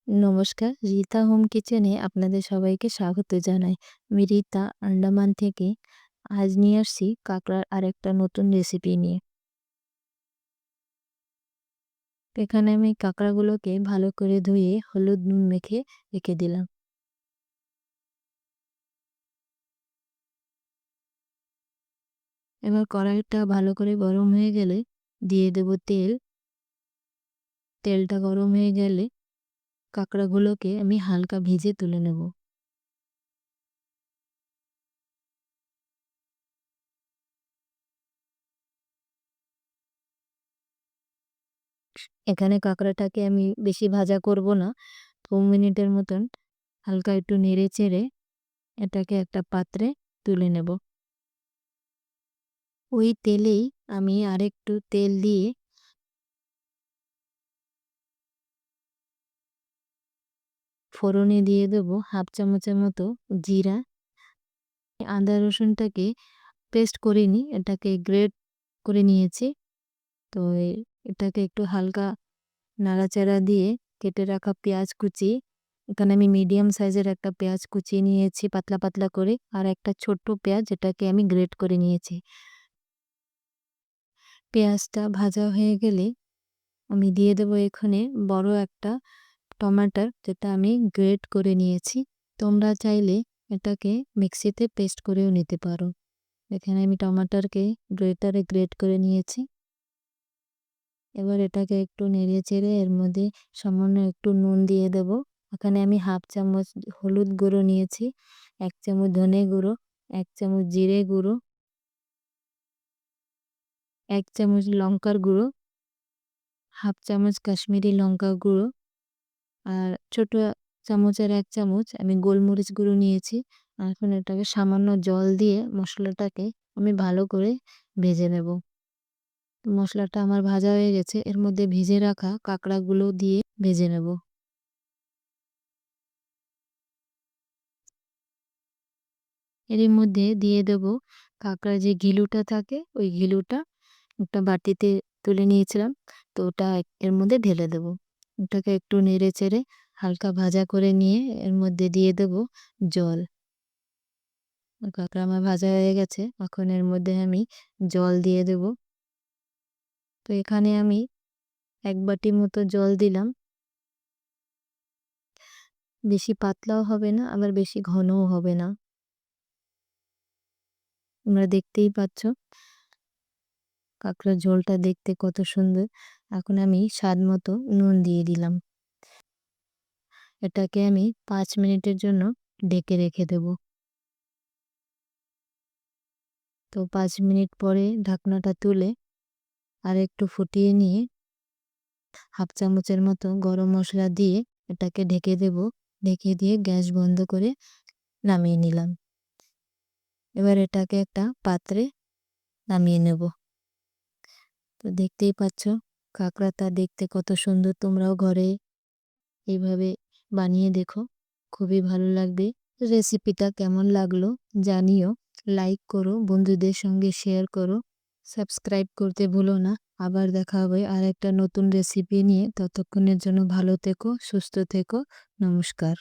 নমস্কার, রীতা হোম কিচেনে আপনাদের সবাইকে স্বাগত জানাই। আমি রীতা আন্দামান থেকে। আজ নিয়ে আসছি কাঁকড়ার আরেকটা নতুন রেসিপি নিয়ে। তো এখানে আমি কাঁকড়াগুলোকে ভালো করে ধুয়ে হলুদ নুন মেখে রেখে দিলাম। এবার কড়াইটা ভালো করে গরম হয়ে গেলে দিয়ে দেব তেল। তেলটা গরম হয়ে গেলে কাঁকড়াগুলোকে আমি হালকা ভেজে তুলে নেব। এখানে কাঁকড়াটাকে আমি বেশি ভাজা করব না, 2 মিনিটের মতন হালকা একটু নেড়ে চেড়ে এটাকে একটা পাত্রে তুলে নেব। ওই তেলেই আমি আরেকটু তেল দিয়ে ফোড়নে দিয়ে দেবো হাফ চামচের মতো জিরা। আদা রসুনটাকে পেস্ট করিনি, এটাকে গ্রেট করে নিয়েছি। তো এটাকে একটু হালকা নাড়াচাড়া দিয়ে কেটে রাখা পেঁয়াজ কুচি, এখানে আমি মিডিয়াম সাইজের একটা পেঁয়াজ কুচিয়ে নিয়েছি পাতলা পাতলা করে, আর একটা ছোট্ট পেঁয়াজ যেটাকে আমি গ্রেট করে নিয়েছি। পেঁয়াজটা ভাজা হয়ে গেলে আমি দিয়ে দেবো এখানে বড় একটা টমাটার, যেটা আমি গ্রেট করে নিয়েছি। তোমরা চাইলে এটাকে মিক্সিতে পেস্ট করেও নিতে পারো। এখানে আমি টমাটারকে গ্রেটারে গ্রেট করে নিয়েছি। এবার এটাকে একটু নেড়ে চেড়ে এর মধ্যে সামান্য একটু নুন দিয়ে দেব। এখানে আমি হাফ চামচ হলুদ গুঁড়ো নিয়েছি, 1 চামচ ধনে গুঁড়ো, 1 চামচ জিরে গুঁড়ো, 1 চামচ লঙ্কার গুঁড়ো, হাফ চামচ কাশ্মীরি লঙ্কা গুঁড়ো, আর ছোট চামচের 1 চামচ আমি গোলমরিচ গুঁড়ো নিয়েছি। আর এখন এটাকে সামান্য জল দিয়ে মশলাটাকে আমি ভালো করে ভেজে নেব। মশলাটা আমার ভাজা হয়ে গেছে, এর মধ্যে ভেজে রাখা কাঁকড়াগুলো দিয়ে ভেজে নেব। এর মধ্যে দিয়ে দেব কাঁকড়ার যে ঘিলুটা থাকে, ওই ঘিলুটা একটা বাটিতে তুলে নিয়েছিলাম, তো ওটা এর মধ্যে ঢেলে দেব। ওটাকে একটু নেড়ে চেড়ে হালকা ভাজা করে নিয়ে এর মধ্যে দিয়ে দেব জল। কাঁকড়া আমার ভাজা হয়ে গেছে, এখন এর মধ্যে আমি জল দিয়ে দেব। তো এখানে আমি 1 বাটি মতো জল দিলাম। বেশি পাতলাও হবে না, আবার বেশি ঘনও হবে না। তোমরা দেখতেই পাচ্ছ কাঁকড়ার ঝোলটা দেখতে কত সুন্দর। এখন আমি স্বাদ মতো নুন দিয়ে দিলাম। এটাকে আমি 5 মিনিটের জন্য ঢেকে রেখে দেব। তো 5 মিনিট পরে ঢাকনাটা তুলে আর একটু ফুটিয়ে নিয়ে হাফ চামচের মতো গরম মশলা দিয়ে এটাকে ঢেকে দেব। ঢেকে দিয়ে গ্যাস বন্ধ করে নামিয়ে নিলাম। এবার এটাকে একটা পাত্রে নামিয়ে নেব। তো দেখতেই পাচ্ছ কাঁকড়াটা দেখতে কত সুন্দর। তোমরাও ঘরে এইভাবে বানিয়ে দেখো, খুবই ভালো লাগবে। রেসিপিটা কেমন লাগলো জানিও। লাইক করো, বন্ধুদের সঙ্গে শেয়ার করো, সাবস্ক্রাইব করতে ভুলো না। আবার দেখা হবে আর একটা নতুন রেসিপি নিয়ে। ততক্ষণের জন্য ভালো থেকো, সুস্থ থেকো। নমস্কার।